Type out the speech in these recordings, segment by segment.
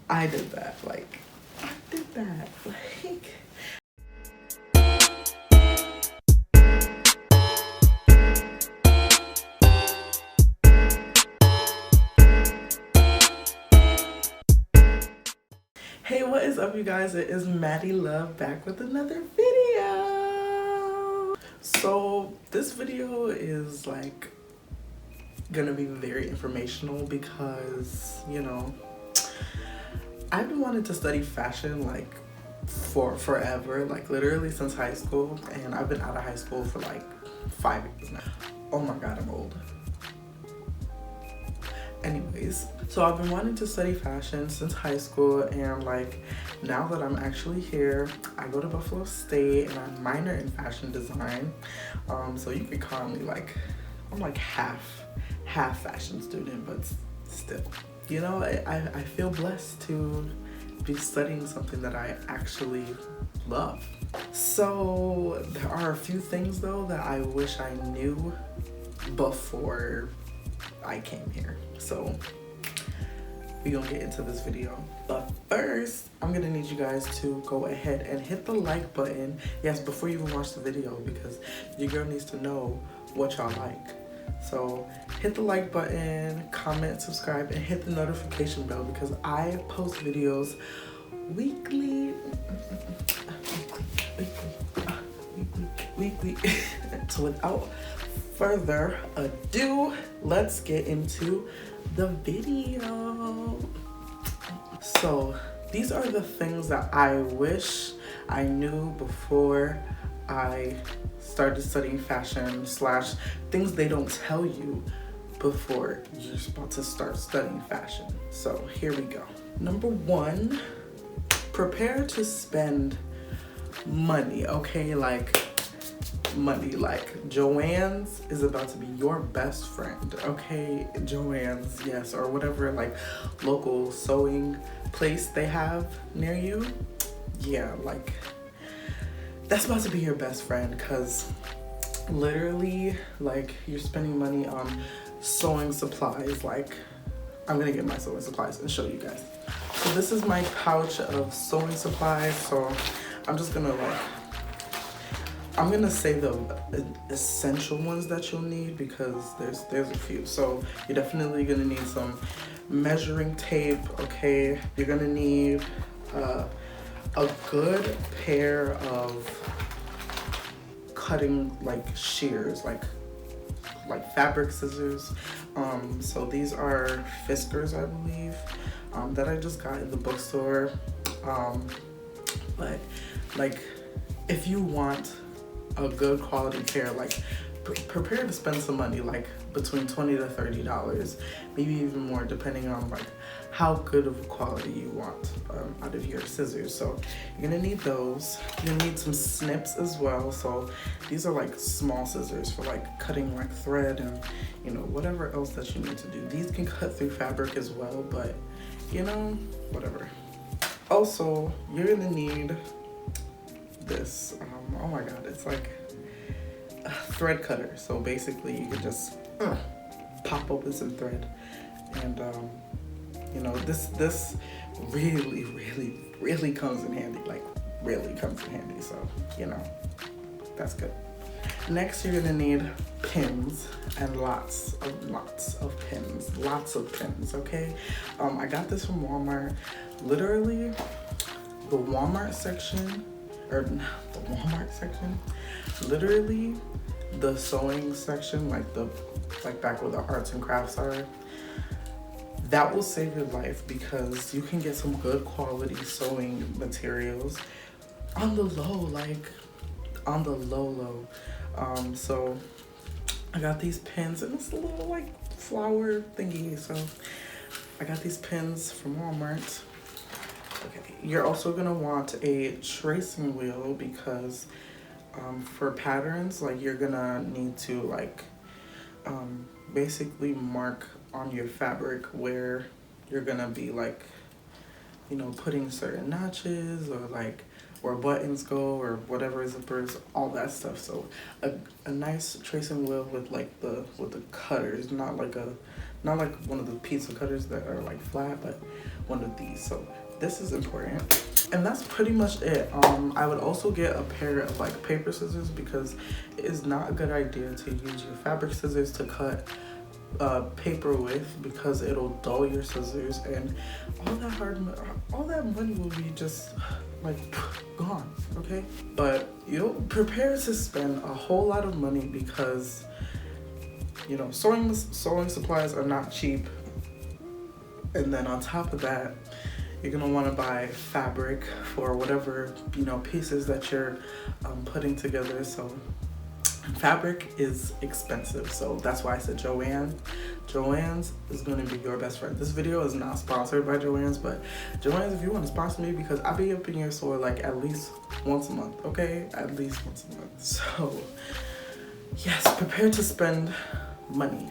I did that. Like, I did that. Like, hey, what is up, you guys? It is Maddy Love back with another video. So this video is like gonna be very informational because, you know, I've been wanting to study fashion like for forever, like literally since high school, and I've been out of high school for like 5 years now. Oh my god, I'm old. Anyways, so I've been wanting to study fashion since high school, and like now that I'm actually here, I go to Buffalo State and I minor in fashion design. So you could call me like, I'm like half fashion student, but still, you know, I feel blessed to be studying something that I actually love. So there are a few things though that I wish I knew before I came here. So we're gonna get into this video. But first, I'm gonna need you guys to go ahead and hit the like button. Yes, before you even watch the video, because your girl needs to know what y'all like. So hit the like button, comment, subscribe, and hit the notification bell because I post videos weekly. So without further ado, let's get into the video. So these are the things that I wish I knew before I started studying fashion / things they don't tell you before you're about to start studying fashion. So here we go. Number one, prepare to spend money, okay? Like money, like Joann's is about to be your best friend, okay? Joann's, yes, or whatever like local sewing place they have near you. Yeah, like that's about to be your best friend, because literally like you're spending money on sewing supplies. Like I'm gonna get my sewing supplies and show you guys. So this is my pouch of sewing supplies. So I'm just gonna I'm gonna say the essential ones that you'll need, because there's a few. So you're definitely gonna need some measuring tape, okay? You're gonna need a good pair of cutting like shears, like fabric scissors. So these are Fiskars, I believe, that I just got in the bookstore. But like if you want a good quality pair, like prepare to spend some money, like between $20 to $30, maybe even more, depending on like how good of a quality you want out of your scissors. So you're gonna need those. You're gonna need some snips as well. So these are like small scissors for like cutting like thread and, you know, whatever else that you need to do. These can cut through fabric as well, but you know, whatever. Also, you're gonna need this, oh my god, it's like a thread cutter. So basically you can just pop open some thread, and you know, this really comes in handy, like really comes in handy. So, you know, that's good. Next, you're gonna need pins and lots of pins, okay? I got this from Walmart. Literally, the Walmart section, literally the sewing section, like back where the arts and crafts are, that will save your life, because you can get some good quality sewing materials on the low, like on the low. So I got these pins, and it's a little like flower thingy. So I got these pins from Walmart. Okay, you're also gonna want a tracing wheel, because for patterns, like you're gonna need to like basically mark on your fabric where you're gonna be like, you know, putting certain notches, or like where buttons go, or whatever, zippers, all that stuff. So a nice tracing wheel with like with the cutters, not like a Not like one of the pizza cutters that are like flat, but one of these. So this is important. And that's pretty much it. I would also get a pair of like paper scissors because it is not a good idea to use your fabric scissors to cut paper with, because it'll dull your scissors, and all that money will be just like gone. Okay, but you'll prepare to spend a whole lot of money because you know sewing supplies are not cheap, and then on top of that you're gonna want to buy fabric for whatever pieces that you're putting together. So fabric is expensive, so that's why I said Joann's is going to be your best friend. This video is not sponsored by Joann's, but Joann's, if you want to sponsor me, because I'll be up in your store like at least once a month, okay? At least once a month. So yes, prepare to spend money.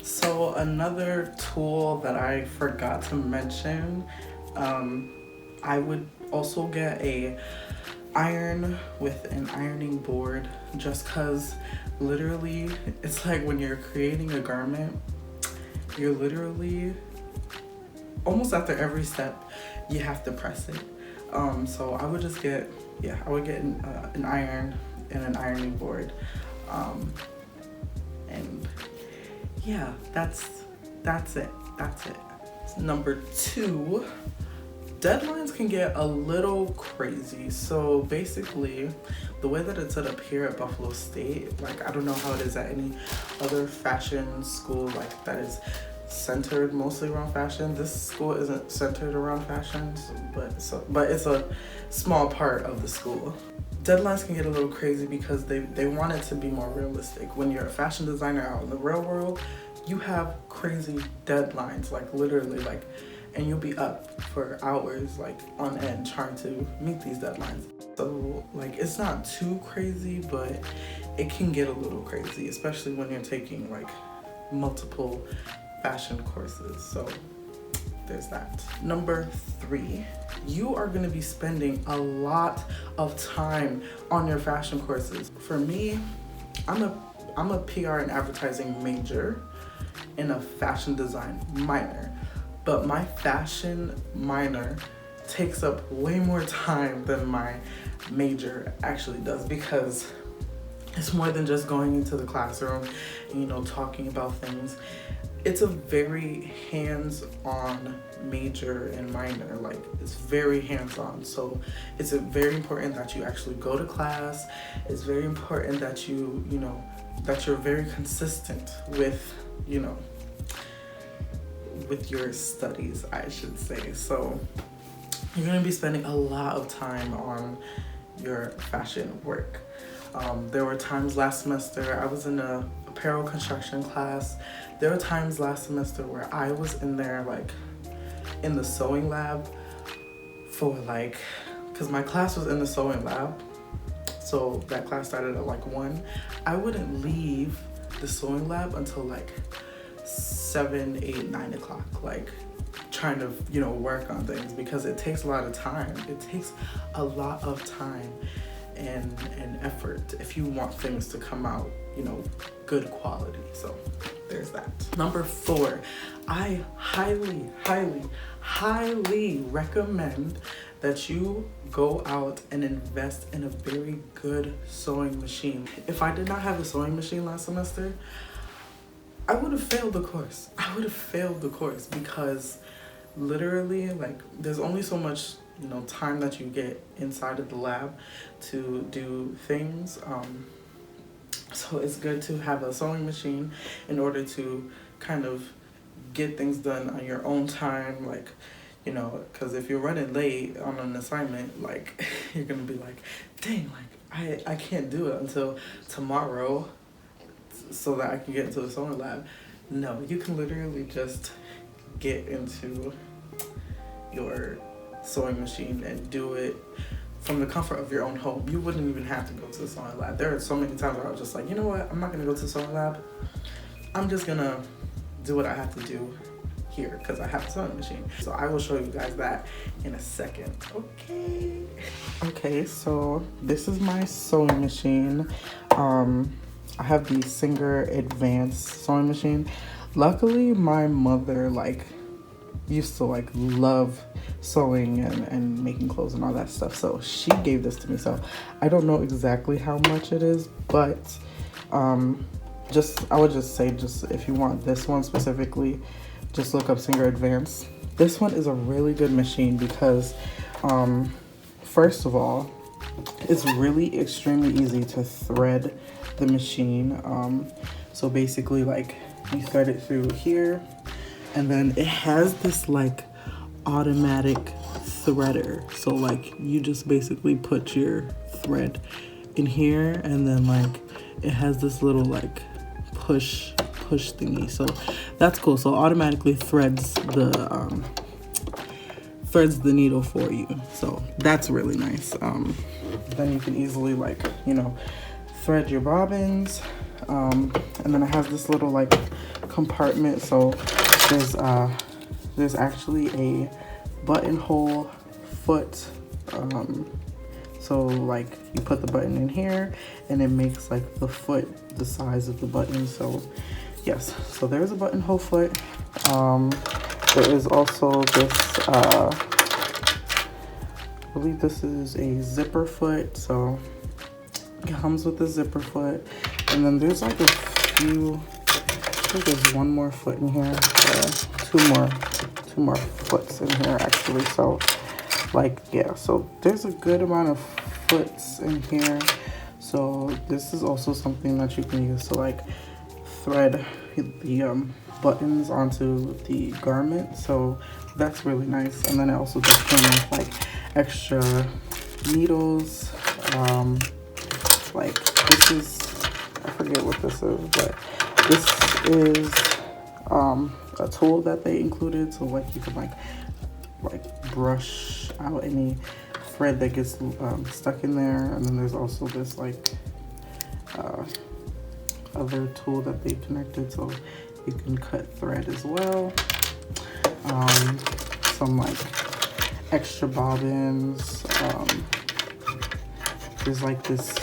So another tool that I forgot to mention, I would also get a iron with an ironing board, just because literally it's like when you're creating a garment, you're literally almost after every step you have to press it. So I would just get an iron and an ironing board, and yeah, that's it. Number 2, deadlines can get a little crazy. So basically, the way that it's set up here at Buffalo State, like I don't know how it is at any other fashion school like that is centered mostly around fashion. This school isn't centered around fashion, but it's a small part of the school. Deadlines can get a little crazy because they want it to be more realistic. When you're a fashion designer out in the real world, you have crazy deadlines, like literally, like, and you'll be up for hours like on end trying to meet these deadlines. So like it's not too crazy, but it can get a little crazy, especially when you're taking like multiple fashion courses. So there's that. Number 3, you are going to be spending a lot of time on your fashion courses. For me, I'm a PR and advertising major and a fashion design minor, but my fashion minor takes up way more time than my major actually does, because it's more than just going into the classroom and talking about things. It's a very hands-on major and minor. Like it's very hands-on, so it's very important that you actually go to class. It's very important that that you're very consistent with with your studies, I should say. So you're gonna be spending a lot of time on your fashion work. There were times last semester I was in a apparel construction class. There were times last semester where I was in there like in the sewing lab for like, because my class was in the sewing lab, so that class started at like 1. I wouldn't leave the sewing lab until like 7, 8, 9 o'clock, like trying to work on things, because it takes a lot of time. It takes a lot of time and effort if you want things to come out good quality. So there's that. Number 4, I highly recommend that you go out and invest in a very good sewing machine. If I did not have a sewing machine last semester, I would have failed the course. Because literally, like, there's only so much time that you get inside of the lab to do things. So it's good to have a sewing machine in order to kind of get things done on your own time, like, because if you're running late on an assignment, like, you're gonna be like, dang, like, I can't do it until tomorrow so that I can get into the sewing lab. No, you can literally just get into your sewing machine and do it from the comfort of your own home. You wouldn't even have to go to the sewing lab. There are so many times where I was just like, you know what, I'm not gonna go to the sewing lab. I'm just gonna do what I have to do here because I have a sewing machine. So I will show you guys that in a second. Okay, so this is my sewing machine. I have the Singer Advanced sewing machine. Luckily, my mother like used to like love sewing and making clothes and all that stuff, so she gave this to me. So I don't know exactly how much it is, but I would just say, just if you want this one specifically, just look up Singer Advanced. This one is a really good machine because first of all, it's really extremely easy to thread the machine. So basically, like, you thread it through here, and then it has this like automatic threader. So like, you just basically put your thread in here, and then like it has this little like push thingy. So that's cool. So automatically threads the needle for you. So that's really nice. Then you can easily, like, you know, thread your bobbins. And then it has this little like compartment. So there's actually a buttonhole foot. So like, you put the button in here and it makes like the foot the size of the button. So yes, so there's a buttonhole foot. There is also this, I believe this is a zipper foot. So it comes with the zipper foot. And then there's like a few, I think there's one more foot in here. Two more foots in here actually. So like, yeah, so there's a good amount of foots in here. So this is also something that you can use to like thread the buttons onto the garment. So that's really nice. And then it also just came with like extra needles. Like, this is, I forget what this is, but this is a tool that they included, so like you can like brush out any thread that gets stuck in there. And then there's also this like other tool that they connected, so you can cut thread as well. Some like extra bobbins. There's like this,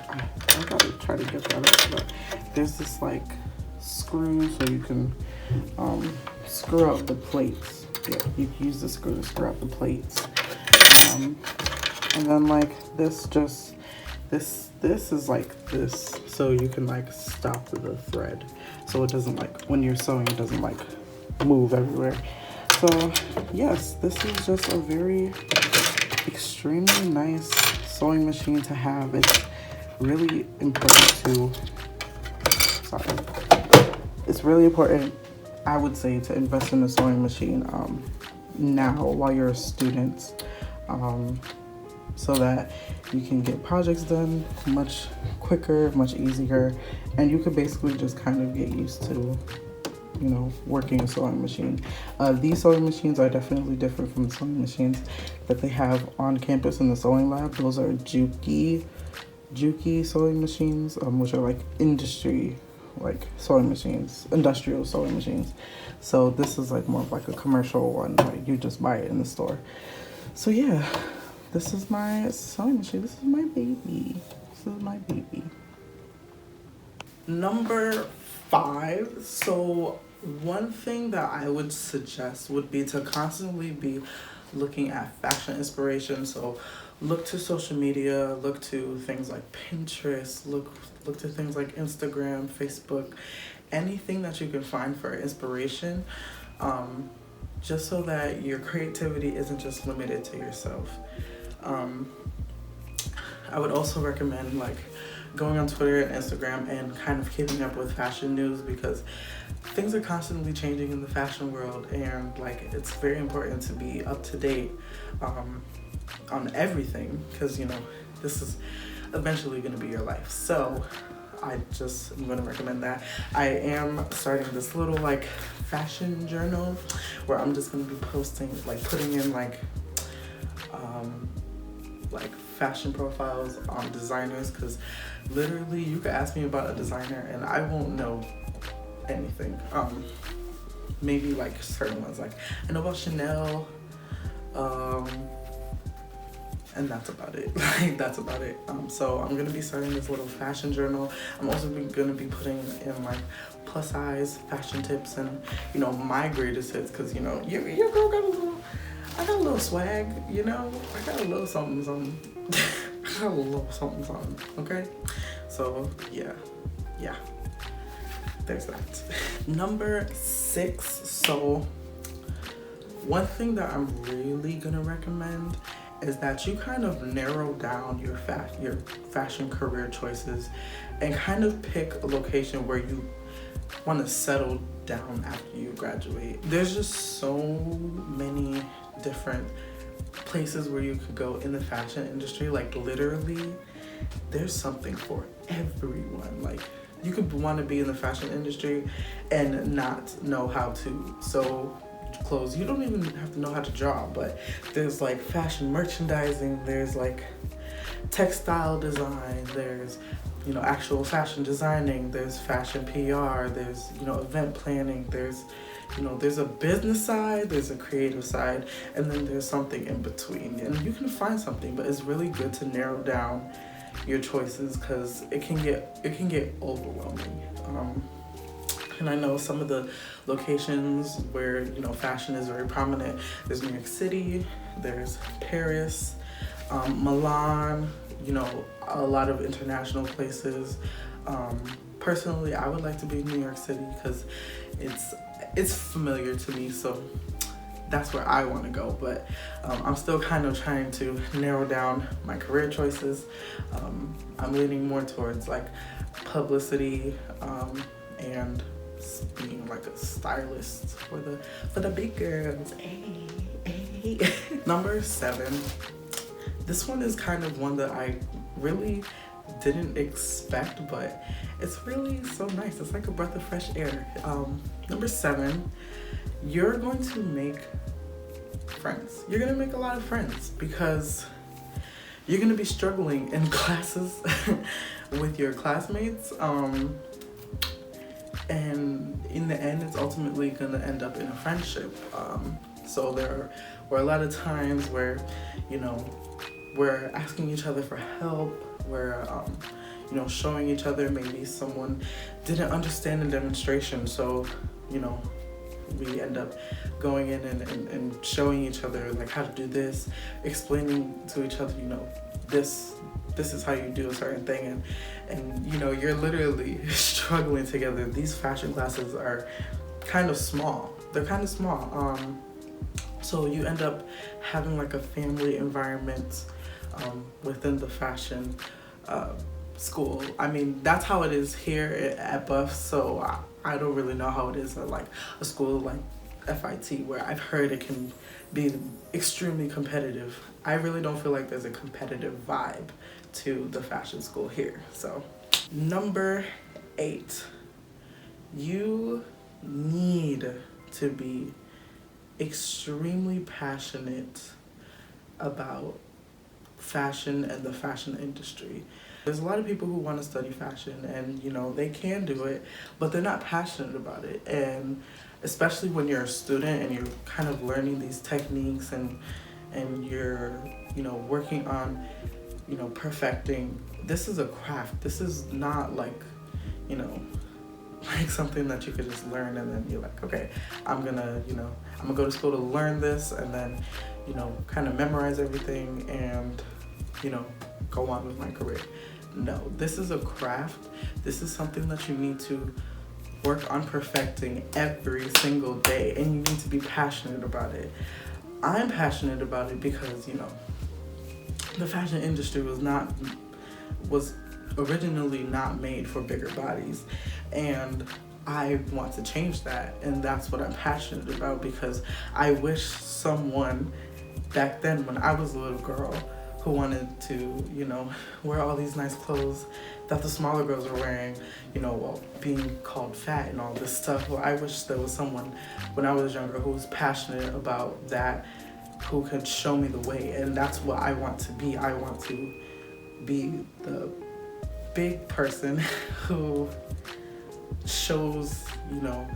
I gotta try to get that up, but there's this like screw, so you can screw out the plates. Yeah, you can use the screw to screw out the plates. And then like this is like this, so you can like stop the thread, so it doesn't like, when you're sewing, it doesn't like move everywhere. So yes, this is just a very extremely nice sewing machine to have. It's really important it's really important, I would say, to invest in a sewing machine now while you're a student, so that you can get projects done much quicker, much easier, and you could basically just kind of get used to, you know, working a sewing machine. These sewing machines are definitely different from the sewing machines that they have on campus in the sewing lab. Those are Juki sewing machines, which are like industry, like sewing machines, industrial sewing machines. So this is like more of like a commercial one, like you just buy it in the store. So yeah, this is my sewing machine. This is my baby. Number 5. So one thing that I would suggest would be to constantly be looking at fashion inspiration. So look to social media, look to things like Pinterest, look to things like Instagram, Facebook, anything that you can find for inspiration, just so that your creativity isn't just limited to yourself. I would also recommend like going on Twitter and Instagram and kind of keeping up with fashion news, because things are constantly changing in the fashion world, and like it's very important to be up to date on everything, because you know this is eventually going to be your life. So I'm going to recommend that. I am starting this little like fashion journal where I'm just going to be posting, like putting in like fashion profiles on designers, because literally you could ask me about a designer and I won't know anything. Maybe like certain ones, like I know about Chanel, And that's about it. Like, that's about it. So I'm gonna be starting this little fashion journal. I'm also gonna be putting in like plus size fashion tips and, you know, my greatest hits, because, you know, your girl got a little, I got a little swag, you know, I got a little something, something. I got a little something, something, okay? So yeah, there's that. Number 6, so one thing that I'm really gonna recommend is that you kind of narrow down your fashion career choices and kind of pick a location where you want to settle down after you graduate. There's just so many different places where you could go in the fashion industry. Like, literally, there's something for everyone. Like, you could want to be in the fashion industry and not know how to sew clothes. You don't even have to know how to draw, but there's like fashion merchandising, there's like textile design, there's, you know, actual fashion designing, there's fashion PR, there's, you know, event planning, there's, you know, there's a business side, there's a creative side, and then there's something in between. And you can find something, but it's really good to narrow down your choices, because it can get overwhelming. And I know some of the locations where, you know, fashion is very prominent. There's New York City, there's Paris, Milan, you know, a lot of international places. Personally, I would like to be in New York City because it's familiar to me, so that's where I want to go. But I'm still kind of trying to narrow down my career choices. I'm leaning more towards like publicity and being like a stylist for the big girls. Hey. Number 7. This one is kind of one that I really didn't expect, but it's really so nice. It's like a breath of fresh air. Number 7, you're going to make friends. You're gonna make a lot of friends because you're gonna be struggling in classes with your classmates. And in the end, it's ultimately gonna end up in a friendship. So there were a lot of times where, you know, we're asking each other for help, we're, you know, showing each other, maybe someone didn't understand the demonstration, so, you know, we end up going in and showing each other like how to do this, explaining to each other, you know, this is how you do a certain thing, and you know, you're literally struggling together. These fashion classes are kind of small. They're kind of small. So you end up having like a family environment within the fashion school. I mean, that's how it is here at Buff, so I don't really know how it is at like a school like FIT, where I've heard it can be extremely competitive. I really don't feel like there's a competitive vibe to the fashion school here. So number 8, you need to be extremely passionate about fashion and the fashion industry. There's a lot of people who want to study fashion, and you know, they can do it, but they're not passionate about it. And especially when you're a student and you're kind of learning these techniques and you're, you know, working on, you know, perfecting. This is a craft. This is not like, you know, like something that you could just learn and then you're like, okay, I'm gonna go to school to learn this and then, you know, kind of memorize everything and, you know, go on with my career. No, this is a craft. This is something that you need to work on perfecting every single day, and you need to be passionate about it. I'm passionate about it because, you know, the fashion industry was originally not made for bigger bodies, and I want to change that, and that's what I'm passionate about, because I wish someone back then when I was a little girl who wanted to, you know, wear all these nice clothes that the smaller girls are wearing, you know, while being called fat and all this stuff. Well, I wish there was someone when I was younger who was passionate about that, who could show me the way, and that's what I want to be. I want to be the big person who shows, you know,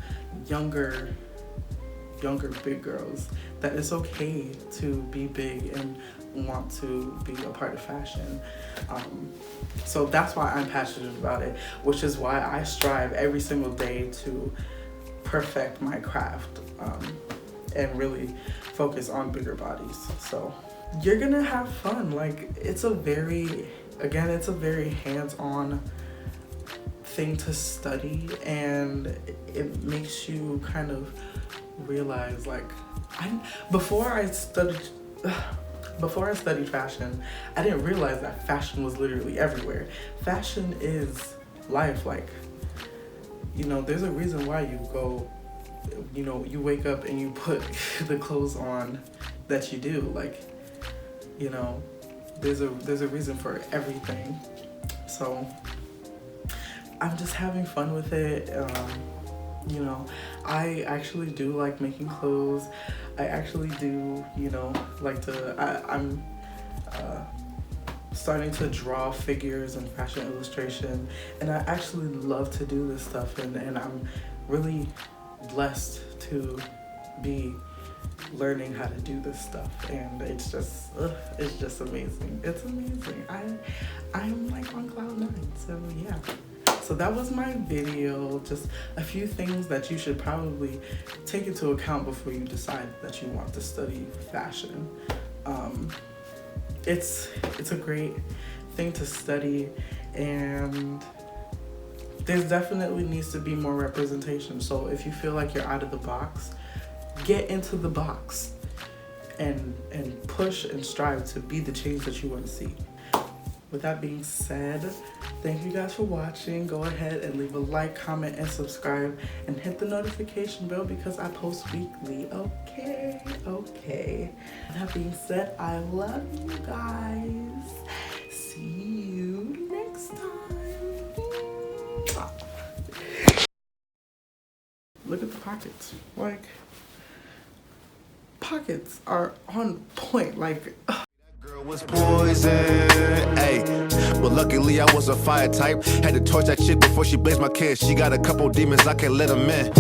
younger younger big girls that it's okay to be big and want to be a part of fashion. So that's why I'm passionate about it, which is why I strive every single day to perfect my craft, and really focus on bigger bodies. So you're gonna have fun. Like, it's a very hands-on thing to study, and it makes you kind of realize, like, before I studied fashion, I didn't realize that fashion was literally everywhere. Fashion is life. Like, there's a reason why you go, you wake up and you put the clothes on that you do. Like, there's a reason for everything. So I'm just having fun with it. I actually do like making clothes. I actually do, like I'm starting to draw figures in fashion illustration, and I actually love to do this stuff, and I'm really blessed to be learning how to do this stuff, and it's just amazing. It's amazing. I'm like on cloud 9, so yeah. So that was my video, just a few things that you should probably take into account before you decide that you want to study fashion. It's a great thing to study, and there definitely needs to be more representation. So if you feel like you're out of the box, get into the box and push and strive to be the change that you want to see. With that being said, thank you guys for watching. Go ahead and leave a like, comment, and subscribe, and hit the notification bell because I post weekly. Okay. With that being said, I love you guys. See you next time. Look at the pockets. Like, pockets are on point. Like, was poison, ayy. But luckily I was a fire type. Had to torch that chick before she blazed my kids. She got a couple demons, I can't let them in.